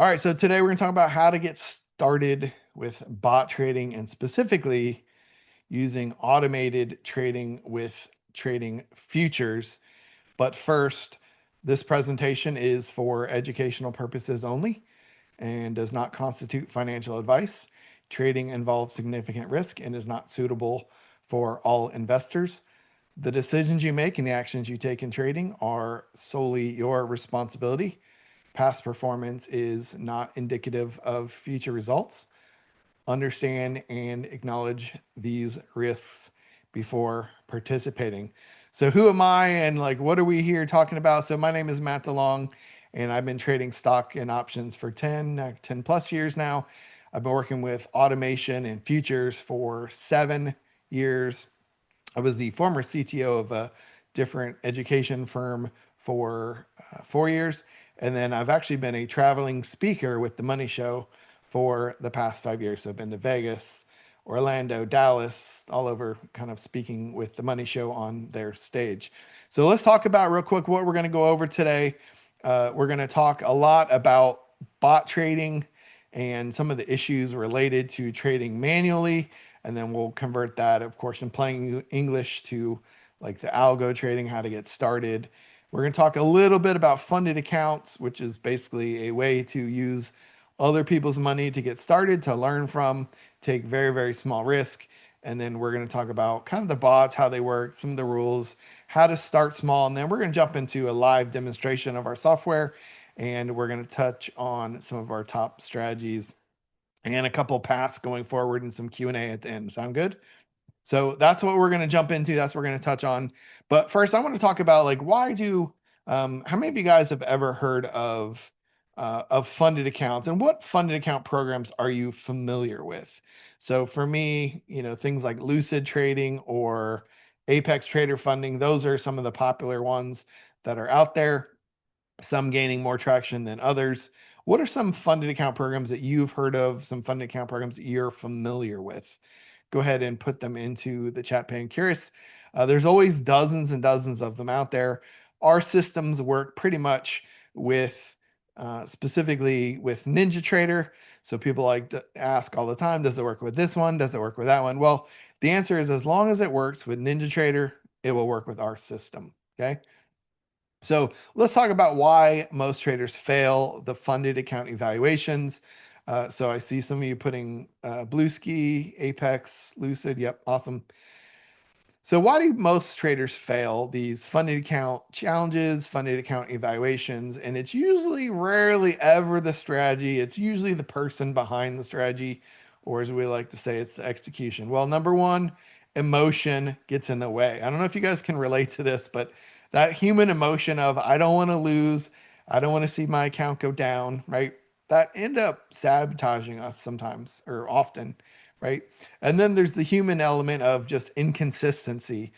All right, so today we're going to talk about how to get started with bot trading and specifically using automated trading with trading futures. But first, this presentation is for educational purposes only and does not constitute financial advice. Trading involves significant risk and is not suitable for all investors. The decisions you make and the actions you take in trading are solely your responsibility. Past performance is not indicative of future results. Understand and acknowledge these risks before participating. So who am I and like what are we here talking about? So my name is Matt DeLong and I've been trading stock and options for 10 plus years now. I've been working with automation and futures for 7 years. I was the former CTO of a different education firm for 4 years. And then I've actually been a traveling speaker with the Money Show for the past 5 years. So I've been to Vegas, Orlando, Dallas, all over kind of speaking with the Money Show on their stage. So let's talk about real quick what we're going to go over today. We're going to talk a lot about bot trading and some of the issues related to trading manually. And then we'll convert that, of course, in plain English to like the algo trading, how to get started. We're going to talk a little bit about funded accounts, which is basically a way to use other people's money to get started, to learn from, take very, very small risk. And then we're going to talk about kind of the bots, how they work, some of the rules, how to start small. And then we're going to jump into a live demonstration of our software. And we're going to touch on some of our top strategies and a couple paths going forward and some Q&A at the end. Sound good? So that's what we're going to jump into. That's what we're going to touch on. But first, I want to talk about like how many of you guys have ever heard of funded accounts and what funded account programs are you familiar with? So for me, things like Lucid Trading or Apex Trader Funding, those are some of the popular ones that are out there, some gaining more traction than others. What are some funded account programs that you've heard of, some funded account programs that you're familiar with? Go ahead and put them into the chat pane. Curious, there's always dozens and dozens of them out there. Our systems work pretty much with specifically with NinjaTrader. So people like to ask all the time, does it work with this one? Does it work with that one? Well, the answer is as long as it works with NinjaTrader, it will work with our system. Okay. So let's talk about why most traders fail the funded account evaluations. So I see some of you putting Bluesky, Apex, Lucid. Yep, awesome. So why do most traders fail these funded account challenges, funded account evaluations? And it's usually rarely ever the strategy. It's usually the person behind the strategy, or as we like to say, it's the execution. Well, number one, emotion gets in the way. I don't know if you guys can relate to this, but that human emotion of I don't want to lose, I don't want to see my account go down, right? That end up sabotaging us sometimes or often, right? And then there's the human element of just inconsistency,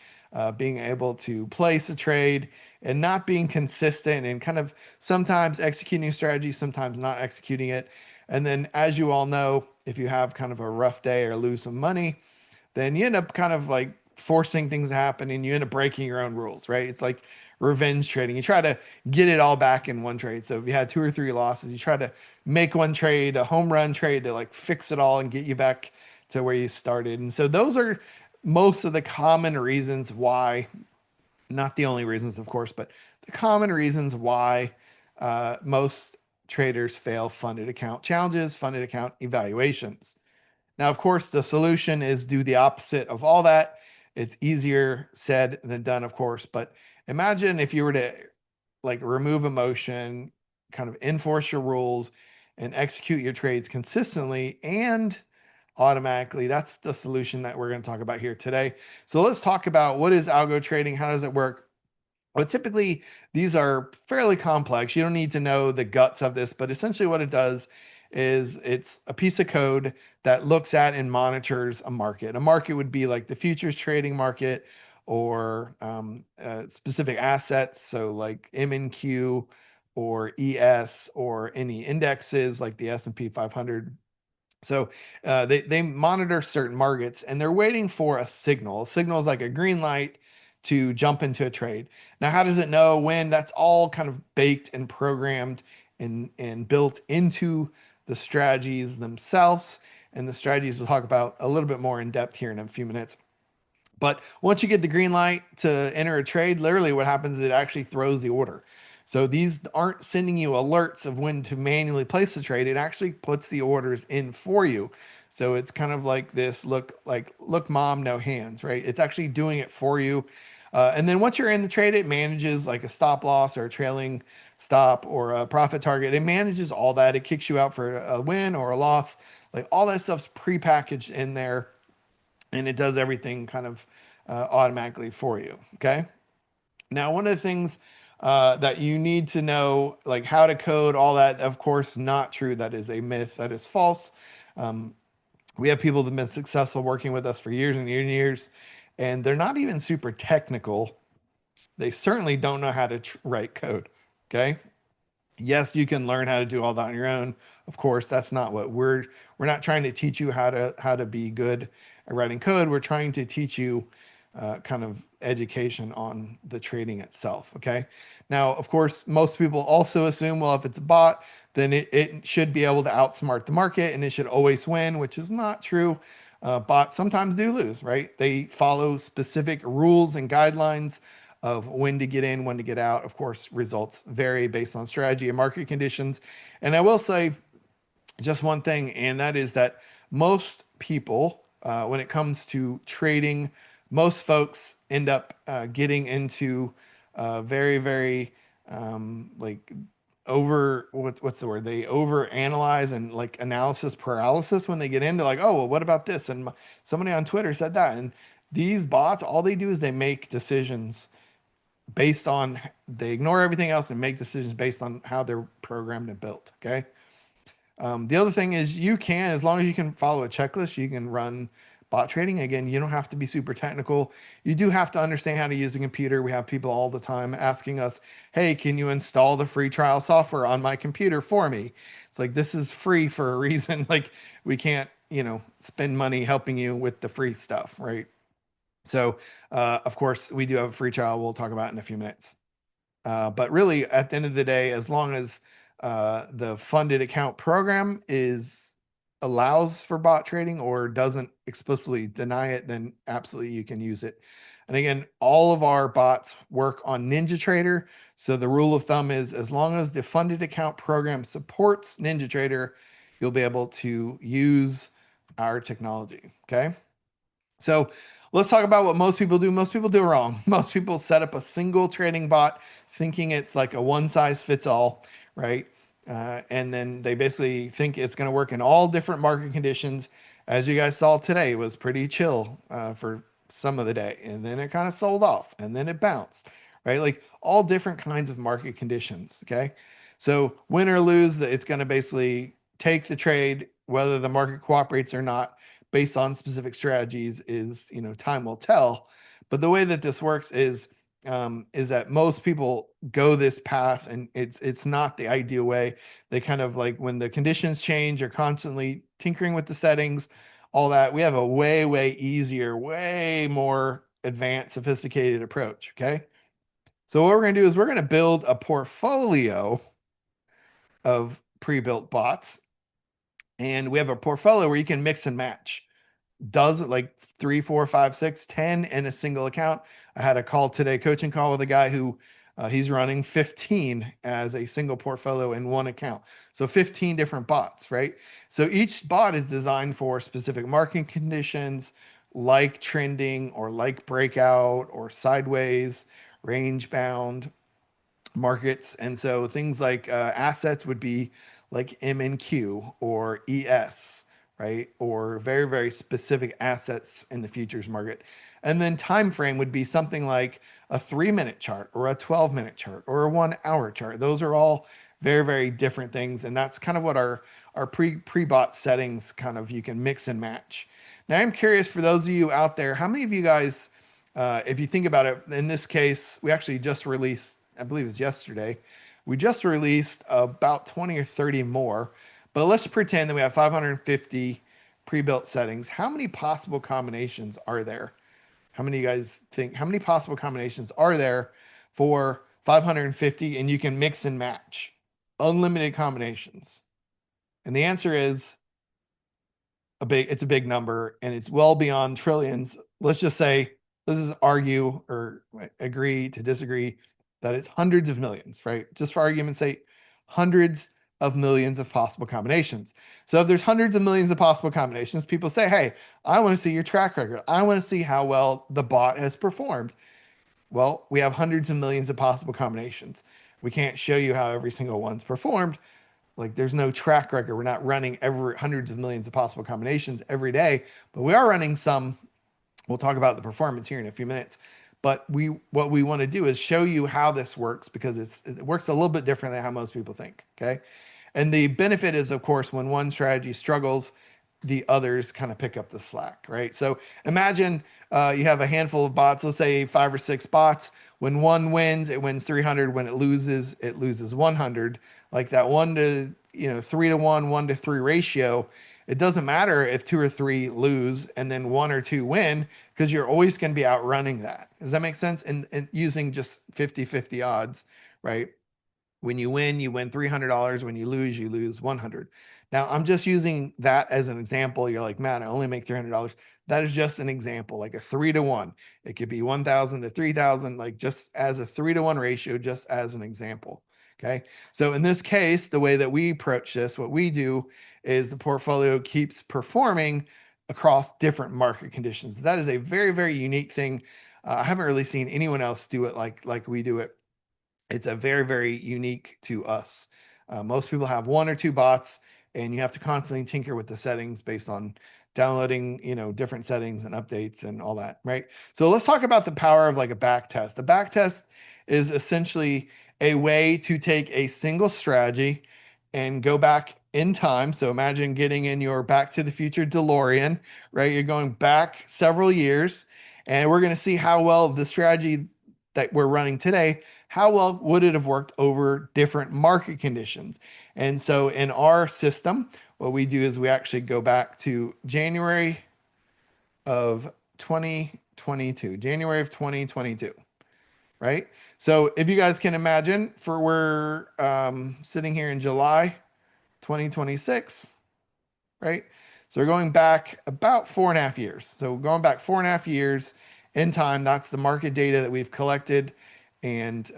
being able to place a trade and not being consistent and kind of sometimes executing a strategy, sometimes not executing it. And then, as you all know, if you have kind of a rough day or lose some money, then you end up kind of like forcing things to happen and you end up breaking your own rules, right? It's like revenge trading. You try to get it all back in one trade. So if you had 2 or 3 losses, you try to make one trade, a home run trade to like fix it all and get you back to where you started. And so those are most of the common reasons why, not the only reasons, of course, but the common reasons why most traders fail funded account challenges, funded account evaluations. Now, of course, the solution is do the opposite of all that. It's easier said than done, of course, but imagine if you were to like remove emotion, kind of enforce your rules and execute your trades consistently and automatically. That's the solution that we're going to talk about here today. So let's talk about what is algo trading? How does it work? Well, typically these are fairly complex. You don't need to know the guts of this, but essentially what it does is it's a piece of code that looks at and monitors a market. A market would be like the futures trading market or specific assets. So like MNQ or ES or any indexes like the S&P 500. So they monitor certain markets and they're waiting for a signal. A signal is like a green light to jump into a trade. Now, how does it know when? That's all kind of baked and programmed and built into the strategies themselves. And the strategies we'll talk about a little bit more in depth here in a few minutes. But once you get the green light to enter a trade, literally what happens is it actually throws the order. So these aren't sending you alerts of when to manually place the trade. It actually puts the orders in for you. So it's kind of like this look mom, no hands, right? It's actually doing it for you. And then once you're in the trade, it manages like a stop loss or a trailing stop or a profit target. It manages all that. It kicks you out for a win or a loss. Like all that stuff's prepackaged in there, and it does everything kind of automatically for you. Okay. Now, one of the things that you need to know, like how to code, all that, of course, not true. That is a myth. That is false. Um, we have people that have been successful working with us for years and years and years, and they're not even super technical. They certainly don't know how to write code. Okay. Yes, you can learn how to do all that on your own. Of course, that's not what we're not trying to teach you how to be good at writing code. We're trying to teach you kind of education on the trading itself. Okay. Now, of course, most people also assume, well, if it's a bot, then it should be able to outsmart the market and it should always win, which is not true. Bots sometimes do lose, right? They follow specific rules and guidelines of when to get in, when to get out. Of course, results vary based on strategy and market conditions. And I will say just one thing, and that is that most people, when it comes to trading, most folks end up getting into very, very like over what's the word? They over analyze and like analysis paralysis when they get in. They're like, oh, well, what about this? And somebody on Twitter said that. And these bots, all they do is they make decisions based on, they ignore everything else and make decisions based on how they're programmed and built. Okay. The other thing is you can, as long as you can follow a checklist, you can run bot trading. Again, you don't have to be super technical. You do have to understand how to use a computer. We have people all the time asking us, hey, can you install the free trial software on my computer for me? It's like, this is free for a reason. Like we can't, spend money helping you with the free stuff, right? So, of course, we do have a free trial. We'll talk about in a few minutes. But really, at the end of the day, as long as the funded account program is allows for bot trading or doesn't explicitly deny it, then absolutely you can use it. And again, all of our bots work on NinjaTrader. So the rule of thumb is as long as the funded account program supports NinjaTrader, you'll be able to use our technology. Okay. So let's talk about what most people do. Most people do wrong. Most people set up a single trading bot thinking it's like a one size fits all, right? And then they basically think it's going to work in all different market conditions. As you guys saw today, it was pretty chill for some of the day. And then it kind of sold off and then it bounced, right? Like all different kinds of market conditions. Okay. So win or lose, it's going to basically take the trade, whether the market cooperates or not based on specific strategies is, time will tell. But the way that this works is that most people go this path, and it's not the ideal way. They kind of like when the conditions change, are constantly tinkering with the settings, all that. We have a way easier, way more advanced, sophisticated approach. Okay. So what we're going to do is we're going to build a portfolio of pre-built bots, and we have a portfolio where you can mix and match does it like 3, 4, 5, 6, 10 in a single account. I had a call today, coaching call with a guy who he's running 15 as a single portfolio in one account. So 15 different bots, right? So each bot is designed for specific market conditions, like trending or like breakout or sideways, range bound markets. And so things like assets would be like MNQ or ES, right? Or very, very specific assets in the futures market. And then time frame would be something like a 3-minute chart or a 12-minute chart or a 1-hour chart. Those are all very, very different things. And that's kind of what our pre-bot settings kind of, you can mix and match. Now I'm curious, for those of you out there, how many of you guys, if you think about it, in this case, we actually just released, I believe it was yesterday, we just released about 20 or 30 more, but let's pretend that we have 550 pre-built settings. How many possible combinations are there? How many of you guys think, how many possible combinations are there for 550, and you can mix and match? unlimited combinations? And the answer is it's a big number, and it's well beyond trillions. Let's just say, let's just argue or agree to disagree that it's hundreds of millions, right? Just for argument's sake, hundreds of millions of possible combinations. So if there's hundreds of millions of possible combinations, people say, hey, I want to see your track record. I want to see how well the bot has performed. Well, we have hundreds of millions of possible combinations. We can't show you how every single one's performed. Like there's no track record. We're not running every hundreds of millions of possible combinations every day, but we are running some. We'll talk about the performance here in a few minutes. But what we want to do is show you how this works, because it works a little bit different than how most people think. Okay. And the benefit is, of course, when one strategy struggles, the others kind of pick up the slack, right? So imagine you have a handful of bots, let's say 5 or 6 bots. When one wins, it wins 300. When it loses 100. Like that 3 to 1, 1 to 3 ratio. It doesn't matter if 2 or 3 lose and then 1 or 2 win, because you're always going to be outrunning that. Does that make sense? And using just 50-50 odds, right? When you win $300. When you lose 100. Now, I'm just using that as an example. You're like, man, I only make $300. That is just an example, like a 3 to 1. It could be 1,000 to 3,000, like just as a 3 to 1 ratio, just as an example. Okay. So in this case, the way that we approach this, what we do is the portfolio keeps performing across different market conditions. That is a very, very unique thing. I haven't really seen anyone else do it like we do it. It's a very, very unique to us. Most people have 1 or 2 bots, and you have to constantly tinker with the settings based on downloading, different settings and updates and all that, right? So let's talk about the power of like a back test. A back test is essentially a way to take a single strategy and go back in time. So imagine getting in your Back to the Future DeLorean, right? You're going back several years, and we're going to see how well the strategy that we're running today, how well would it have worked over different market conditions? And so in our system, what we do is we actually go back to January of 2022, right? So if you guys can imagine, we're sitting here in July 2026, right? So we're going back about 4.5 years. So going back 4.5 years in time, that's the market data that we've collected, and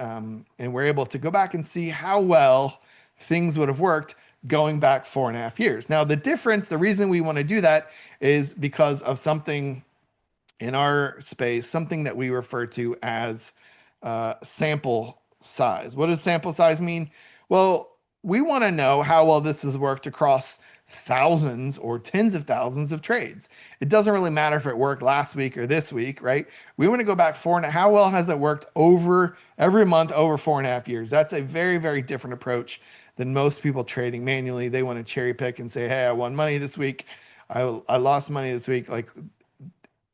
we're able to go back and see how well things would have worked going back 4.5 years. Now, the reason we want to do that is because of something in our space, something that we refer to as sample size. What does sample size mean? Well, we want to know how well this has worked across thousands or tens of thousands of trades. It doesn't really matter if it worked last week or this week, right? We want to go back how well has it worked over every month over 4.5 years? That's a very, very different approach than most people trading manually. They want to cherry pick and say, hey, I won money this week. I lost money this week. Like, do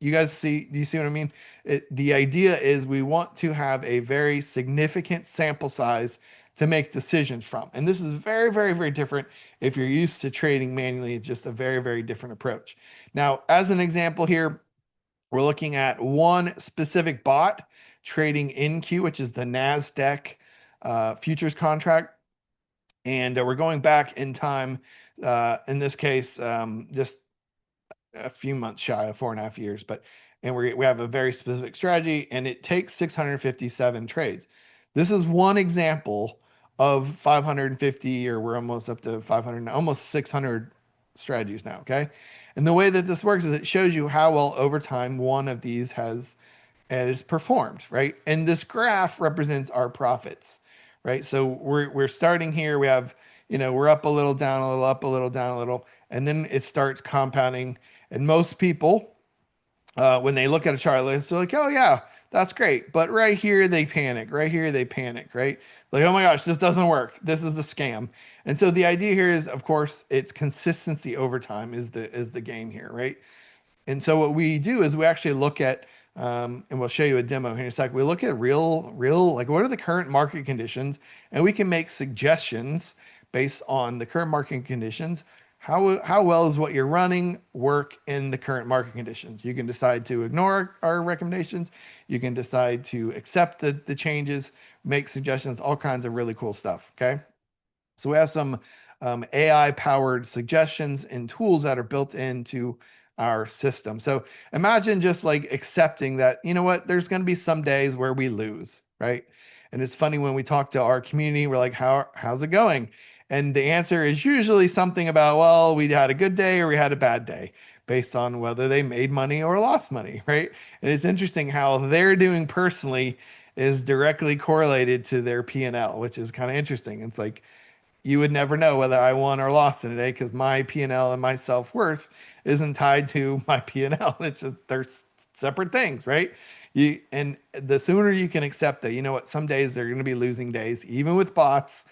you see what I mean? The idea is we want to have a very significant sample size to make decisions from. And this is very, very, very different. If you're used to trading manually, it's just a very, very different approach. Now, as an example here, we're looking at one specific bot trading NQ, which is the NASDAQ futures contract. And we're going back in time, in this case, just a few months shy of 4.5 years, and we have a very specific strategy, and it takes 657 trades. This is one example of 550, or we're almost up to 500, almost 600 strategies now. Okay. And the way that this works is it shows you how well over time one of these has performed, right? And this graph represents our profits, right? So we're starting here. We have, we're up a little, down a little, up a little, down a little, and then it starts compounding. And most people, when they look at a chart, they're like, oh yeah, that's great. But right here they panic. Right here they panic, right? Like, oh my gosh, this doesn't work. This is a scam. And so the idea here is, of course, it's consistency over time is the game here, right? And so what we do is we actually look at, and we'll show you a demo here in a sec. We look at real, like what are the current market conditions, and we can make suggestions based on the current market conditions. How well is what you're running work in the current market conditions? You can decide to ignore our recommendations. You can decide to accept the changes, make suggestions, all kinds of really cool stuff. Okay. So we have some AI powered suggestions and tools that are built into our system. So imagine just like accepting that, you know what, there's going to be some days where we lose, right? And it's funny when we talk to our community, we're like, how's it going? And the answer is usually something about, well, we had a good day or we had a bad day based on whether they made money or lost money, right? And it's interesting how they're doing personally is directly correlated to their P&L, which is kind of interesting. It's like you would never know whether I won or lost in a day because my P&L and L and my self-worth isn't tied to my P&L. It's just they're separate things, right? And the sooner you can accept that, you know what, some days they're going to be losing days, even with bots.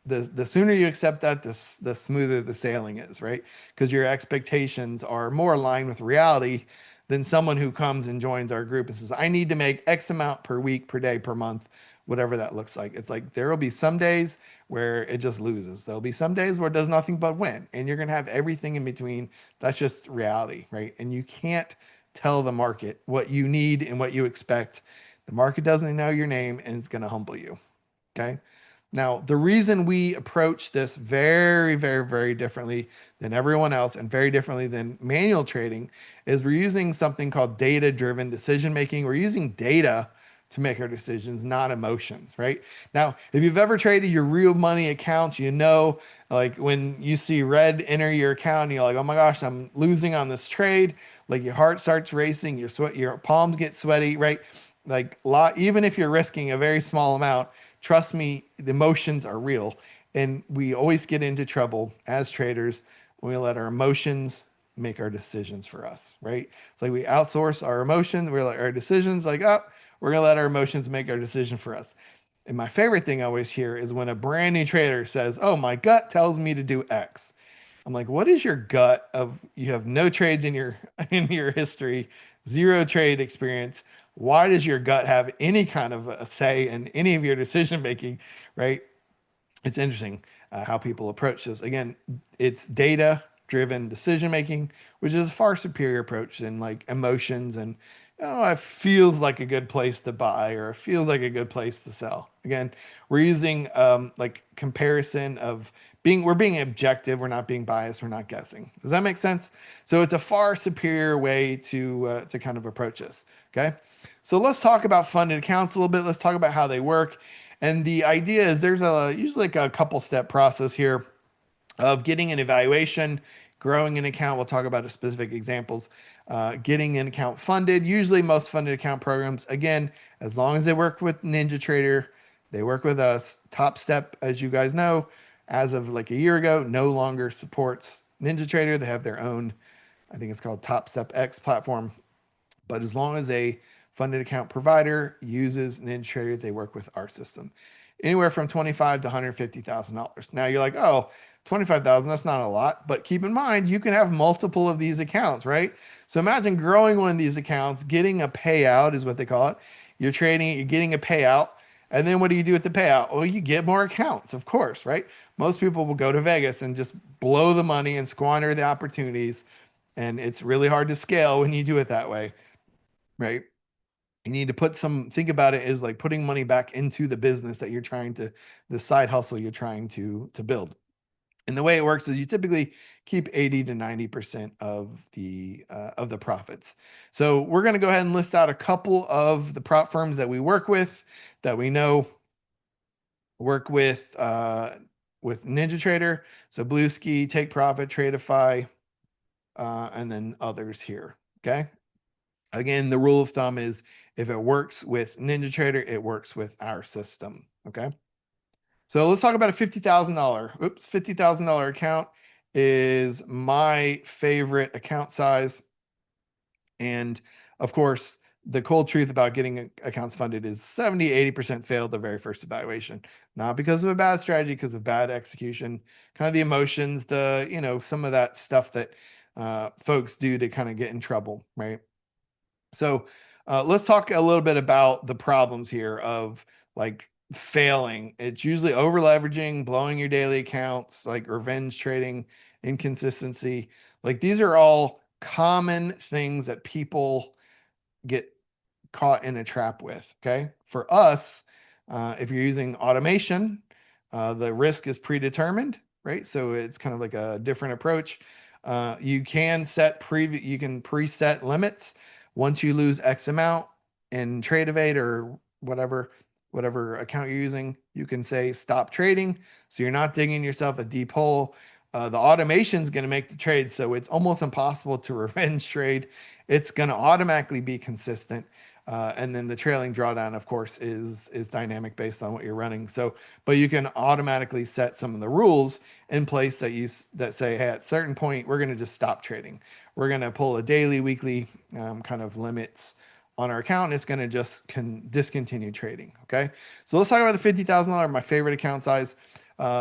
The sooner you accept that, the smoother the sailing is, right? Because your expectations are more aligned with reality than someone who comes and joins our group and says, I need to make X amount per week, per day, per month, whatever that looks like. It's like there will be some days where it just loses. There'll be some days where it does nothing but win. And you're going to have everything in between. That's just reality, right? And you can't tell the market what you need and what you expect. The market doesn't know your name and it's going to humble you. Okay. Now, the reason we approach this very, very, very differently than everyone else and very differently than manual trading is we're using something called data driven decision making. We're using data to make our decisions, not emotions, right? Now, if you've ever traded your real money accounts, you know, like when you see red enter your account, you're like, oh my gosh, I'm losing on this trade. Like your heart starts racing, your palms get sweaty, right? Like even if you're risking a very small amount, trust me, the emotions are real. And we always get into trouble as traders when we let our emotions make our decisions for us, right? It's like we outsource our emotions, we're like our decisions, like, oh, we're gonna let our emotions make our decision for us. And my favorite thing I always hear is when a brand new trader says, oh, my gut tells me to do X. I'm like, what is your gut of you have no trades in your in your history, zero trade experience. Why does your gut have any kind of a say in any of your decision making, right? It's interesting how people approach this. Again, it's data driven decision making, which is a far superior approach than like emotions and oh, it feels like a good place to buy or it feels like a good place to sell. Again, we're using like comparison of we're being objective, we're not being biased, we're not guessing. Does that make sense? So it's a far superior way to kind of approach this. Okay, so let's talk about funded accounts a little bit. Let's talk about how they work. And the idea is there's usually like a couple step process here of getting an evaluation, growing an account. We'll talk about specific examples. Getting an account funded. Usually, most funded account programs, again, as long as they work with NinjaTrader, they work with us. Top Step, as you guys know, as of like a year ago, no longer supports NinjaTrader. They have their own, I think it's called Top Step X platform. But as long as a funded account provider uses NinjaTrader, they work with our system. Anywhere from $25,000 to $150,000. Now you're like, oh, 25,000, that's not a lot. But keep in mind, you can have multiple of these accounts, right? So imagine growing one of these accounts, getting a payout is what they call it. You're trading, you're getting a payout. And then what do you do with the payout? Well, you get more accounts, of course, right? Most people will go to Vegas and just blow the money and squander the opportunities. And it's really hard to scale when you do it that way, right? You need to think about it as like putting money back into the business that you're trying to, the side hustle you're trying to build. And the way it works is you typically keep 80 to 90% of the profits. So we're going to go ahead and list out a couple of the prop firms that we work with that we know work with NinjaTrader. So Bluesky, Take Profit, Tradeify, and then others here. Okay. Again, the rule of thumb is if it works with NinjaTrader, it works with our system. Okay. So let's talk about a $50,000 account is my favorite account size. And of course, the cold truth about getting accounts funded is 70, 80% failed the very first evaluation. Not because of a bad strategy, because of bad execution, kind of the emotions, some of that stuff that folks do to kind of get in trouble, right? So let's talk a little bit about the problems here of like failing. It's usually over leveraging, blowing your daily accounts, like revenge trading, inconsistency. Like these are all common things that people get caught in a trap with. Okay. For us, if you're using automation, The risk is predetermined, right? So it's kind of like a different approach. You can preset limits. Once you lose X amount in Trade Evade or whatever account you're using, you can say stop trading. So you're not digging yourself a deep hole. The automation is going to make the trade, so it's almost impossible to revenge trade. It's going to automatically be consistent. And then the trailing drawdown, of course, is dynamic based on what you're running. So, but you can automatically set some of the rules in place that say, hey, at a certain point, we're going to just stop trading. We're going to pull a daily, weekly kind of limits on our account, and it's going to just discontinue trading. Okay, so let's talk about the $50,000, my favorite account size.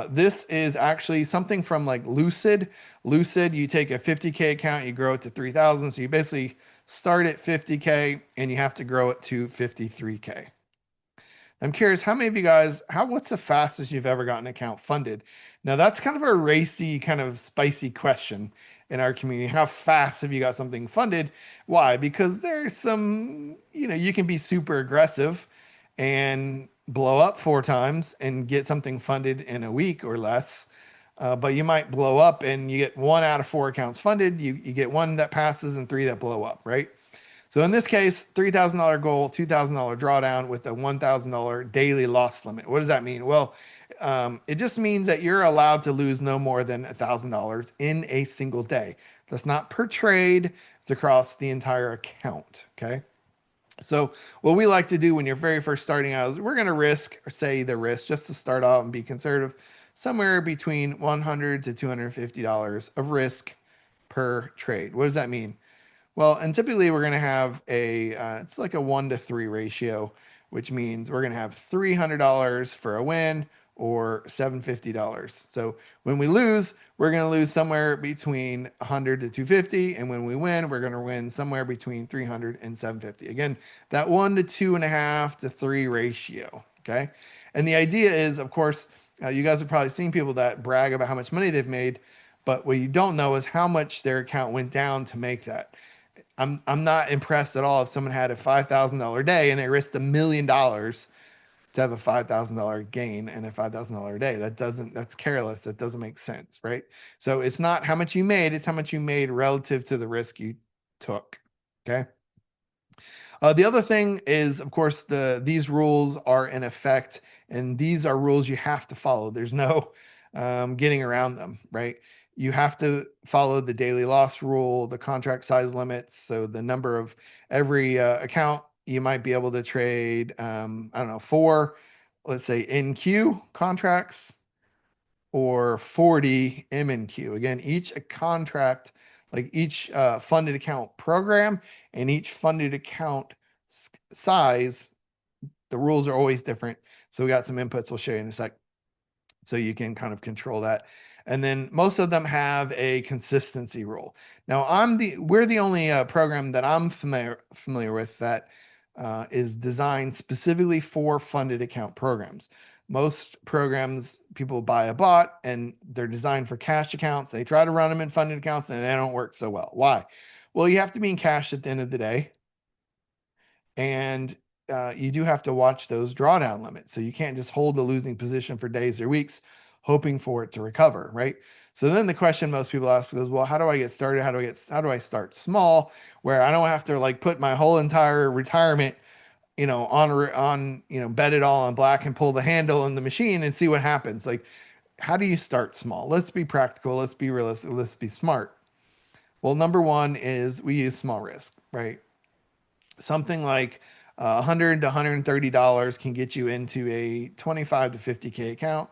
This is actually something from like Lucid. Lucid, you take a 50K account, you grow it to 3,000. So you basically start at 50K and you have to grow it to 53K. I'm curious, how many of you guys, what's the fastest you've ever gotten an account funded? Now that's kind of a racy, kind of spicy question in our community. How fast have you got something funded? Why? Because there's some, you can be super aggressive and blow up 4 times and get something funded in a week or less. But you might blow up and you get 1 out of 4 accounts funded. You get 1 that passes and 3 that blow up, right? So in this case, $3,000 goal, $2,000 drawdown with a $1,000 daily loss limit. What does that mean? Well, it just means that you're allowed to lose no more than $1,000 in a single day. That's not per trade. It's across the entire account. Okay. So what we like to do when you're very first starting out is we're going to risk, or say the risk, just to start out and be conservative, somewhere between $100 to $250 of risk per trade. What does that mean? Well, and typically we're going to have it's like a 1-to-3 ratio, which means we're going to have $300 for a win or $750. So when we lose, we're going to lose somewhere between 100 to 250. And when we win, we're going to win somewhere between 300 and 750. Again, that 1 to 2.5 to 3 ratio. Okay. And the idea is, of course, you guys have probably seen people that brag about how much money they've made, but what you don't know is how much their account went down to make that. I'm not impressed at all if someone had a $5,000 day and they risked $1,000,000 to have a $5,000 gain and a $5,000 day. That's careless. That doesn't make sense, right? So it's not how much you made, it's how much you made relative to the risk you took. Okay. The other thing is, of course, these rules are in effect, and these are rules you have to follow. There's no getting around them, right? You have to follow the daily loss rule, the contract size limits. So the number of every account you might be able to trade, I don't know, 4, let's say NQ contracts or 40 MNQ. Again, each contract, like each funded account program and each funded account size, the rules are always different. So we got some inputs we'll show you in a sec. So you can kind of control that. And then most of them have a consistency rule. Now we're the only program that I'm familiar with that is designed specifically for funded account programs. Most programs, people buy a bot and they're designed for cash accounts. They try to run them in funded accounts and they don't work so well. Why? Well, you have to be in cash at the end of the day. And you do have to watch those drawdown limits. So you can't just hold the losing position for days or weeks hoping for it to recover, right? So then the question most people ask is, well, how do I get started? How do I start small where I don't have to like put my whole entire retirement, on, bet it all on black and pull the handle in the machine and see what happens? Like, how do you start small? Let's be practical. Let's be realistic. Let's be smart. Well, number one is we use small risk, right? Something like $100 to $130 can get you into a 25 to 50K account.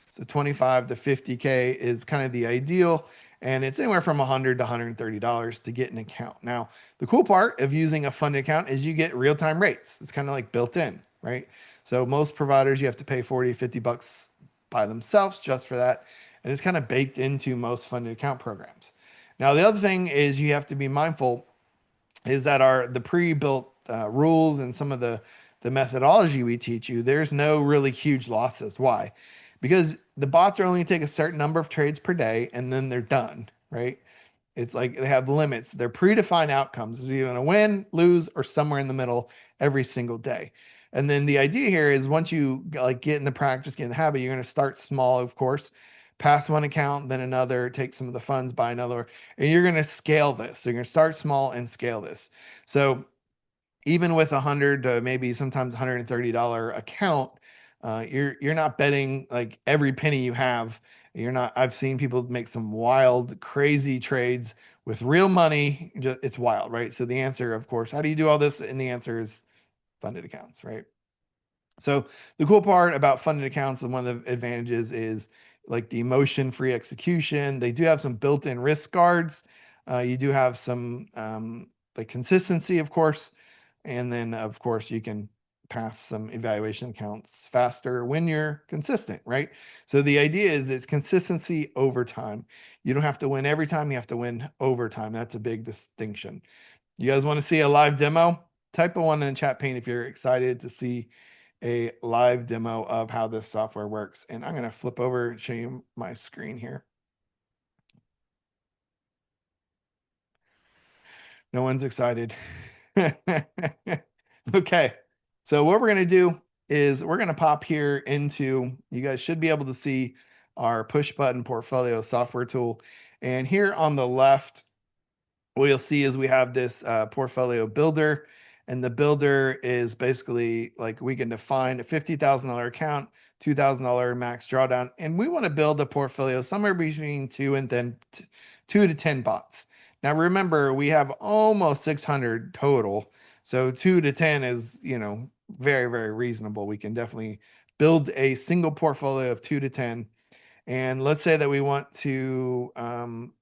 So 25 to 50K is kind of the ideal. And it's anywhere from $100 to $130 to get an account. Now, the cool part of using a funded account is you get real-time rates. It's kind of like built in, right? So most providers, you have to pay 40, 50 bucks by themselves just for that. And it's kind of baked into most funded account programs. Now, the other thing is you have to be mindful is that the pre-built rules and some of the methodology we teach you, there's no really huge losses. Why? Because the bots are only take a certain number of trades per day and then they're done, right? It's like they have limits. They're predefined outcomes. It's either going to win, lose, or somewhere in the middle every single day. And then the idea here is once you like get in the practice, get in the habit, you're going to start small, of course, pass one account, then another, take some of the funds, buy another, and you're going to scale this. So you're going to start small and scale this. So even with maybe sometimes $130 account, you're not betting like every penny you have. You're not. I've seen people make some wild, crazy trades with real money. It's wild, right? So the answer, of course, how do you do all this? And the answer is funded accounts, right? So the cool part about funded accounts, and one of the advantages is like the emotion-free execution. They do have some built-in risk guards. You do have some like consistency, of course, and then of course you can pass some evaluation accounts faster when you're consistent, right? So the idea is it's consistency over time. You don't have to win every time, you have to win over time. That's a big distinction. You guys want to see a live demo? Type a one in the chat pane if you're excited to see a live demo of how this software works. And I'm going to flip over and show you my screen here. No one's excited. Okay. So what we're going to do is we're going to pop here into, you guys should be able to see our push button portfolio software tool. And here on the left, what you'll see is we have this portfolio builder, and the builder is basically like we can define a $50,000 account, $2,000 max drawdown, and we want to build a portfolio somewhere between 2 to 10 bots. Now remember, we have almost 600 total, so 2 to 10 is, very, very reasonable. We can definitely build a single portfolio of 2 to 10. And let's say that we want to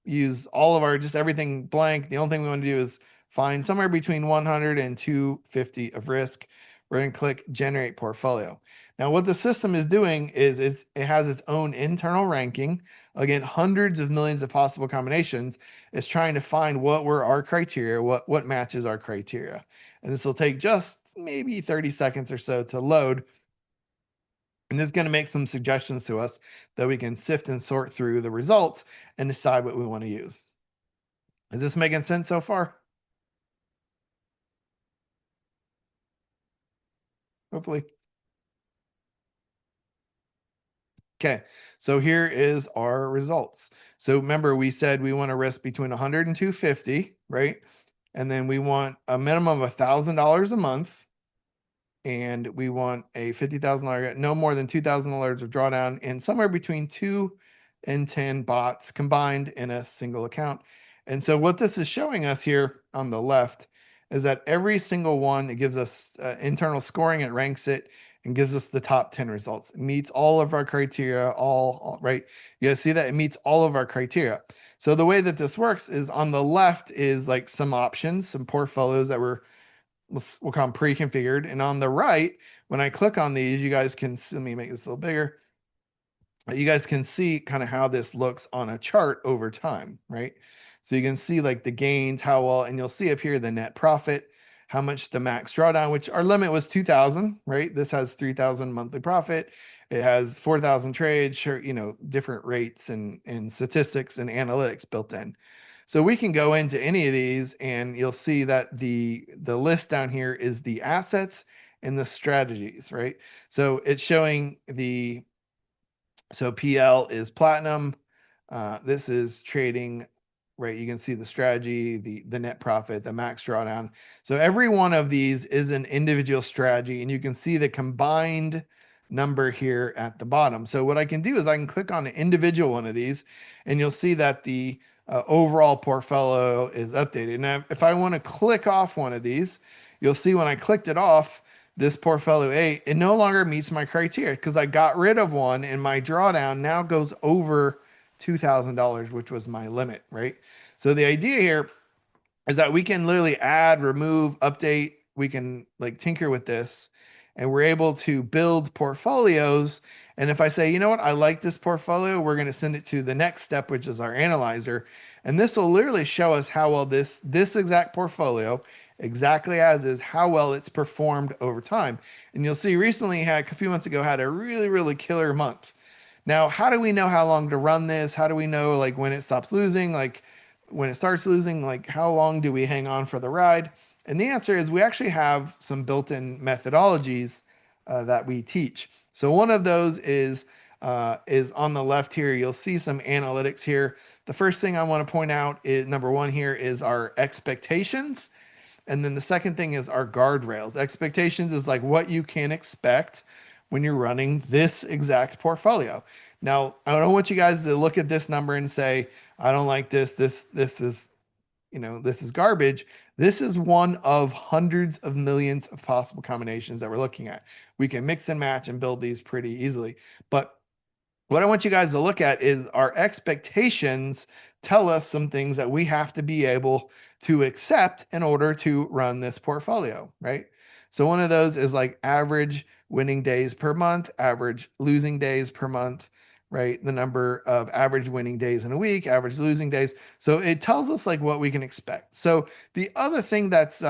use all of our, just everything blank. The only thing we want to do is find somewhere between 100 and 250 of risk. We're going to click generate portfolio. Now what the system is doing is it has its own internal ranking. Again, hundreds of millions of possible combinations. It's trying to find what were our criteria, what matches our criteria. And this will take just maybe 30 seconds or so to load. And this is going to make some suggestions to us that we can sift and sort through the results and decide what we want to use. Is this making sense so far? Hopefully. Okay, so here is our results. So remember, we said we want to risk between 100 and 250, right? And then we want a minimum of $1,000 a month. And we want a $50,000, no more than $2,000 of drawdown, and somewhere between 2 and 10 bots combined in a single account. And so what this is showing us here on the left is that every single one, it gives us internal scoring, it ranks it and gives us the top 10 results. It meets all of our criteria, all right? You guys see that? It meets all of our criteria. So the way that this works is on the left is like some options, some portfolios that we'll call them pre-configured. And on the right, when I click on these, you guys can, let me make this a little bigger. You guys can see kind of how this looks on a chart over time, right? So you can see like the gains, how well, and you'll see up here the net profit, how much the max drawdown, which our limit was 2,000, right? This has 3,000 monthly profit. It has 4,000 trades, sure, different rates and statistics and analytics built in. So we can go into any of these and you'll see that the list down here is the assets and the strategies, right? So it's showing so PL is platinum. This is trading, right? You can see the strategy, the net profit, the max drawdown. So every one of these is an individual strategy, and you can see the combined number here at the bottom. So what I can do is I can click on an individual one of these, and you'll see that the overall portfolio is updated. Now, if I want to click off one of these, you'll see when I clicked it off, this portfolio A, it no longer meets my criteria because I got rid of one and my drawdown now goes over $2,000, which was my limit, right? So the idea here is that we can literally add, remove, update. We can like tinker with this and we're able to build portfolios. And if I say, you know what, I like this portfolio, we're going to send it to the next step, which is our analyzer. And this will literally show us how well this exact portfolio, exactly as is, how well it's performed over time. And you'll see recently had a few months ago had a really, really killer month. Now, how do we know how long to run this? How do we know like when it stops losing? Like when it starts losing, like how long do we hang on for the ride? And the answer is we actually have some built-in methodologies that we teach. So one of those is on the left here. You'll see some analytics here. The first thing I want to point out is number one here is our expectations. And then the second thing is our guardrails. Expectations is like what you can expect when you're running this exact portfolio. Now, I don't want you guys to look at this number and say, I don't like this. This is, this is garbage. This is one of hundreds of millions of possible combinations that we're looking at. We can mix and match and build these pretty easily. But what I want you guys to look at is our expectations tell us some things that we have to be able to accept in order to run this portfolio, right? So one of those is like average winning days per month, average losing days per month, right? The number of average winning days in a week, average losing days. So it tells us like what we can expect. So the other thing that's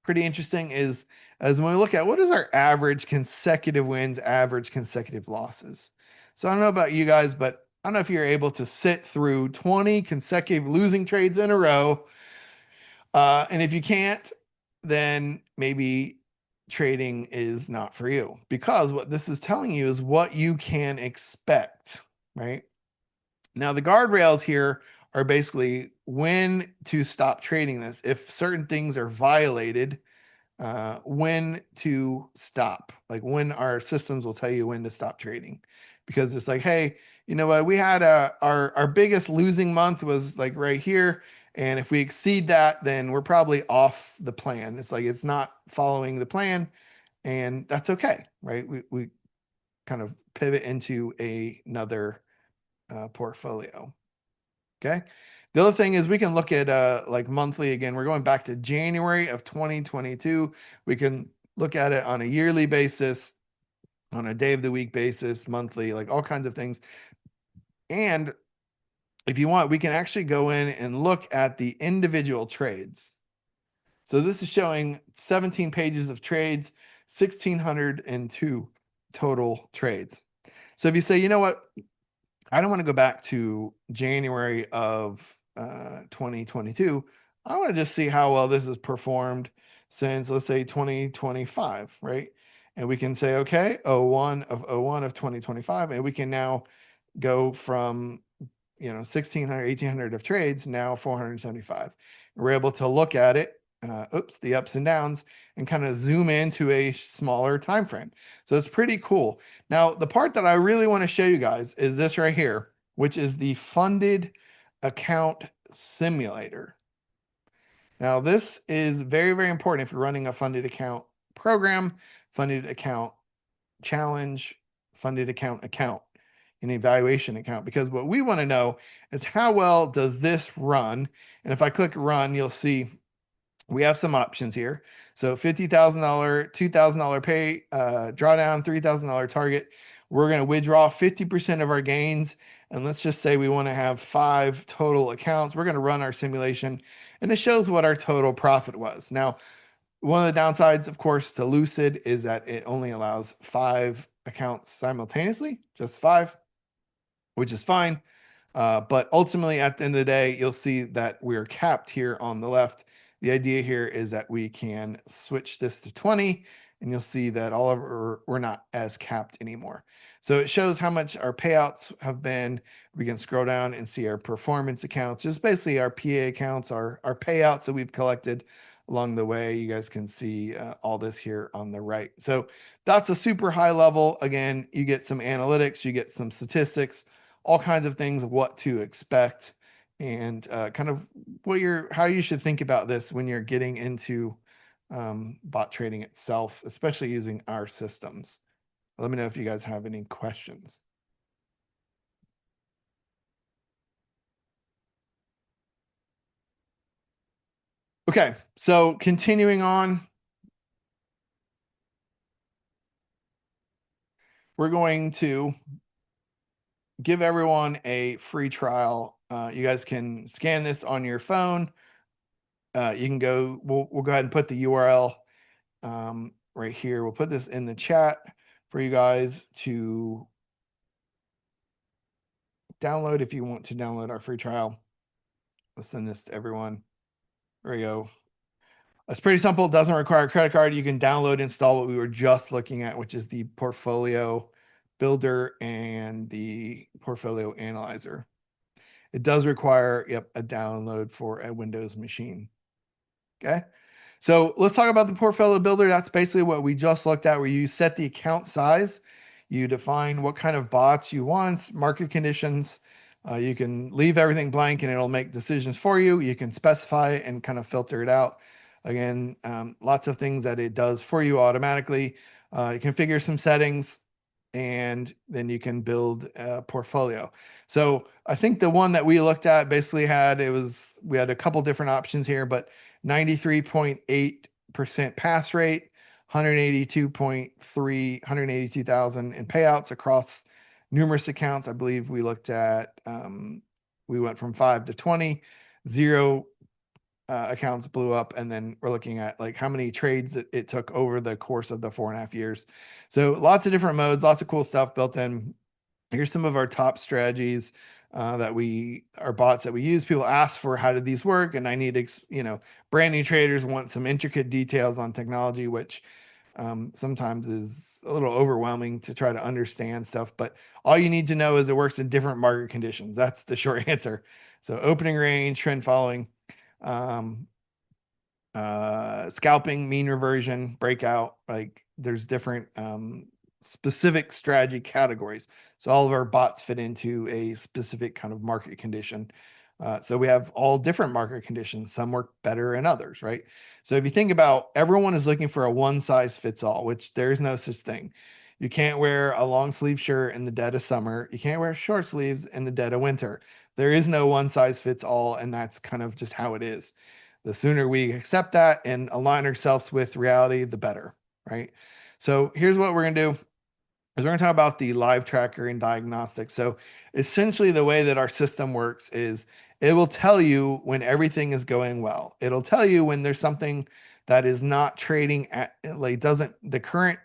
pretty interesting is as when we look at what is our average consecutive wins, average consecutive losses. So I don't know about you guys, but I don't know if you're able to sit through 20 consecutive losing trades in a row. And if you can't, then maybe trading is not for you, because what this is telling you is what you can expect, right? Now, the guardrails here are basically when to stop trading this. If certain things are violated, when to stop, like when our systems will tell you when to stop trading, because it's like, hey, you know what, we had our biggest losing month was like right here, and if we exceed that, then we're probably off the plan. It's like it's not following the plan, and that's okay, right? We kind of pivot into another portfolio. Okay. The other thing is we can look at like monthly again. We're going back to January of 2022. We can look at it on a yearly basis, on a day of the week basis, monthly, like all kinds of things. And if you want, we can actually go in and look at the individual trades. So this is showing 17 pages of trades, 1,602 total trades. So if you say, you know what, I don't want to go back to January of 2022. I want to just see how well this has performed since, let's say, 2025, right? And we can say, okay, 01 of 2025, and we can now go from 1,600, 1,800 of trades, now 475. We're able to look at it, the ups and downs, and kind of zoom into a smaller time frame. So it's pretty cool. Now, the part that I really want to show you guys is this right here, which is the funded account simulator. Now, this is very, very important if you're running a funded account program, funded account challenge, funded account, an evaluation account, because what we want to know is how well does this run? And if I click run, you'll see we have some options here. So $50,000, $2,000 pay, drawdown, $3,000 target. We're going to withdraw 50% of our gains. And let's just say we want to have 5 total accounts. We're going to run our simulation, and it shows what our total profit was. Now, one of the downsides, of course, to Lucid is that it only allows 5 accounts simultaneously, just 5, which is fine. But ultimately, at the end of the day, you'll see that we're capped here on the left. The idea here is that we can switch this to 20, and you'll see that all of we're not as capped anymore. So it shows how much our payouts have been. We can scroll down and see our performance accounts, just basically our PA accounts, our payouts that we've collected along the way. You guys can see all this here on the right. So that's a super high level. Again, you get some analytics, you get some statistics, all kinds of things of what to expect, and kind of how you should think about this when you're getting into bot trading itself, especially using our systems. Let me know if you guys have any questions. Okay, so continuing on, we're going to give everyone a free trial. You guys can scan this on your phone. You can go, we'll go ahead and put the URL right here. We'll put this in the chat for you guys to download if you want to download our free trial. I'll send this to everyone. There we go. It's pretty simple. It doesn't require a credit card. You can download, install what we were just looking at, which is the portfolio builder and the portfolio analyzer. It does require, yep, a download for a Windows machine. Okay. So let's talk about the portfolio builder. That's basically what we just looked at, where you set the account size, you define what kind of bots you want, market conditions. You can leave everything blank and it'll make decisions for you. You can specify and kind of filter it out. Again, lots of things that it does for you automatically. You configure some settings and then you can build a portfolio. So I think the one that we looked at basically we had a couple different options here, but 93.8% pass rate, 182,000 in payouts across numerous accounts. I believe we looked at, we went from 5 to 20, zero accounts blew up, and then we're looking at like how many trades it took over the course of the 4.5 years. So lots of different modes, lots of cool stuff built in. Here's some of our top strategies our bots that we use. People ask for how did these work, and I need, brand new traders want some intricate details on technology, which sometimes is a little overwhelming to try to understand stuff. But all you need to know is it works in different market conditions. That's the short answer. So opening range, trend following, um, scalping, mean reversion, breakout. Like there's different specific strategy categories. So all of our bots fit into a specific kind of market condition. So we have all different market conditions. Some work better than others, right? So if you think about, everyone is looking for a one size fits all, which there's no such thing. You can't wear a long sleeve shirt in the dead of summer. You can't wear short sleeves in the dead of winter. There is no one size fits all, and that's kind of just how it is. The sooner we accept that and align ourselves with reality, the better, right? So here's what we're going to do is we're going to talk about the live tracker and diagnostics. So essentially the way that our system works is it will tell you when everything is going well. It'll tell you when there's something that is not trading at, like, the current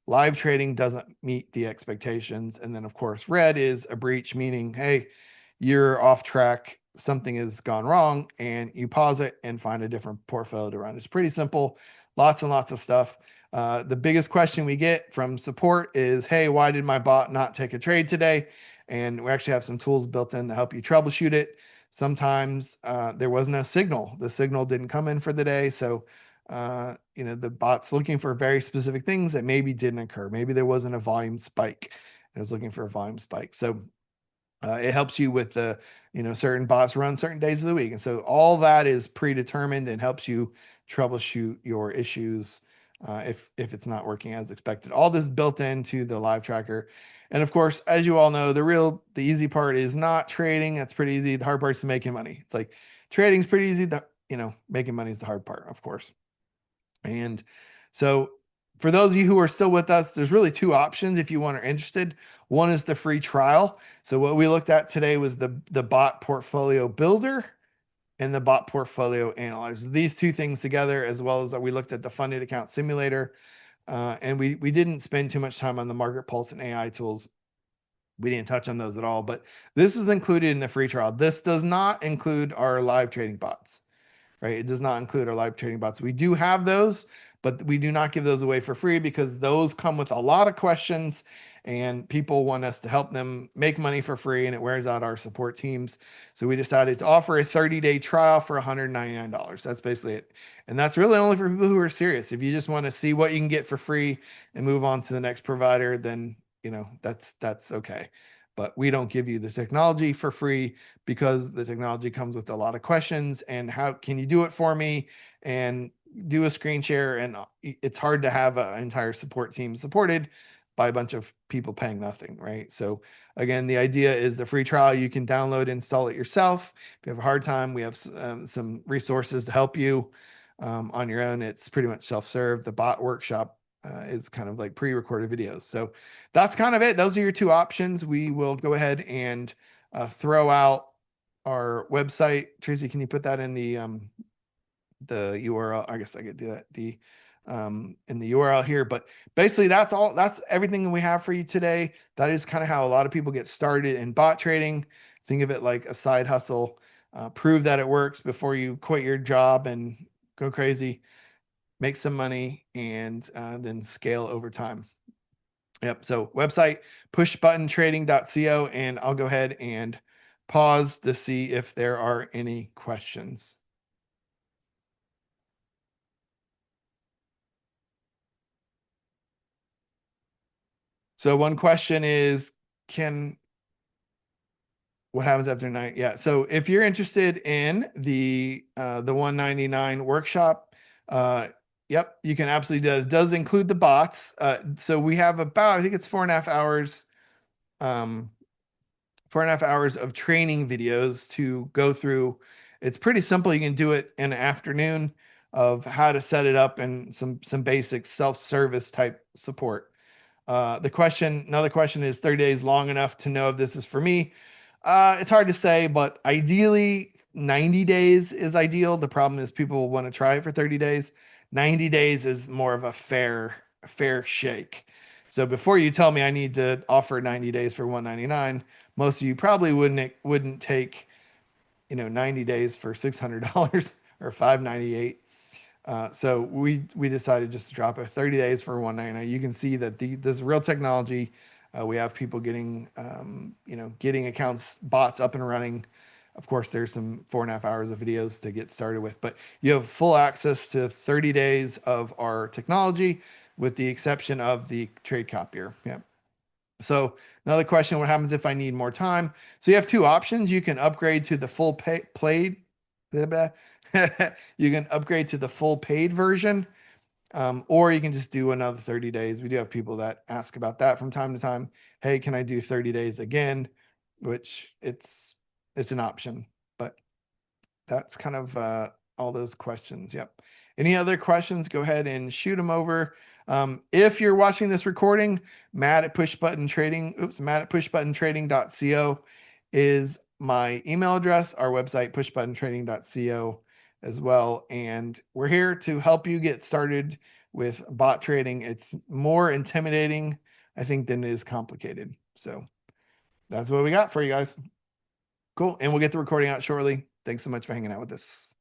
live trading doesn't meet the expectations. And then of course, red is a breach, meaning, hey, you're off track, something has gone wrong, and you pause it and find a different portfolio to run. It's pretty simple, lots and lots of stuff. The biggest question we get from support is, hey, why did my bot not take a trade today? And we actually have some tools built in to help you troubleshoot it. Sometimes there was no signal. The signal didn't come in for the day. So, the bot's looking for very specific things that maybe didn't occur. Maybe there wasn't a volume spike. It was looking for a volume spike. So it helps you with the, certain bots run certain days of the week. And so all that is predetermined and helps you troubleshoot your issues if it's not working as expected. All this is built into the live tracker. And of course, as you all know, the easy part is not trading. That's pretty easy. The hard part is making money. It's like trading's pretty easy. Making money is the hard part, of course. And so for those of you who are still with us, there's really two options if you are interested. One is the free trial. So what we looked at today was the bot portfolio builder and the bot portfolio analyzer. These two things together, as well as we looked at the funded account simulator. And we didn't spend too much time on the market pulse and AI tools. We didn't touch on those at all, but this is included in the free trial. This does not include our live trading bots. Right? It does not include our live trading bots. We do have those, but we do not give those away for free because those come with a lot of questions and people want us to help them make money for free, and it wears out our support teams. So we decided to offer a 30-day trial for $199. That's basically it. And that's really only for people who are serious. If you just want to see what you can get for free and move on to the next provider, then that's okay. But we don't give you the technology for free because the technology comes with a lot of questions and how can you do it for me and do a screen share, and it's hard to have an entire support team supported by a bunch of people paying nothing, right? So again, the idea is the free trial. You can download, install it yourself. If you have a hard time, we have some resources to help you on your own. It's pretty much self-serve. The bot workshop is kind of like pre-recorded videos. So that's kind of it. Those are your two options. We will go ahead and throw out our website. Tracy, can you put that in the URL? I guess I could do that in the URL here. But basically, that's all. That's everything we have for you today. That is kind of how a lot of people get started in bot trading. Think of it like a side hustle. Prove that it works before you quit your job and go crazy. make some money, and then scale over time. Yep. So website pushbuttentrading.co, and I'll go ahead and pause to see if there are any questions. So one question is, what happens after 9? Yeah. So if you're interested in the 199 workshop, yep, you can absolutely do it. It does include the bots. So we have about, I think it's 4.5 hours, um, 4.5 hours of training videos to go through. It's pretty simple. You can do it in an afternoon of how to set it up and some basic self-service type support. Another question is 30 days long enough to know if this is for me? It's hard to say, but ideally 90 days is ideal. The problem is people want to try it for 30 days. 90 days is more of a fair shake. So before you tell me I need to offer 90 days for 199, most of you probably wouldn't take, 90 days for $600 or 598. So we decided just to drop it 30 days for 199. You can see that this real technology. We have people getting accounts, bots up and running. Of course, there's some 4.5 hours of videos to get started with, but you have full access to 30 days of our technology, with the exception of the trade copier. Yeah. So another question: what happens if I need more time? So you have two options. You can upgrade to the full paid. You can upgrade to the full paid version, or you can just do another 30 days. We do have people that ask about that from time to time. Hey, can I do 30 days again? Which it's an option, but that's kind of all those questions. Yep. Any other questions? Go ahead and shoot them over. If you're watching this recording, Matt at pushbuttentrading.co is my email address. Our website, pushbuttentrading.co as well. And we're here to help you get started with bot trading. It's more intimidating, I think, than it is complicated. So that's what we got for you guys. Cool. And we'll get the recording out shortly. Thanks so much for hanging out with us.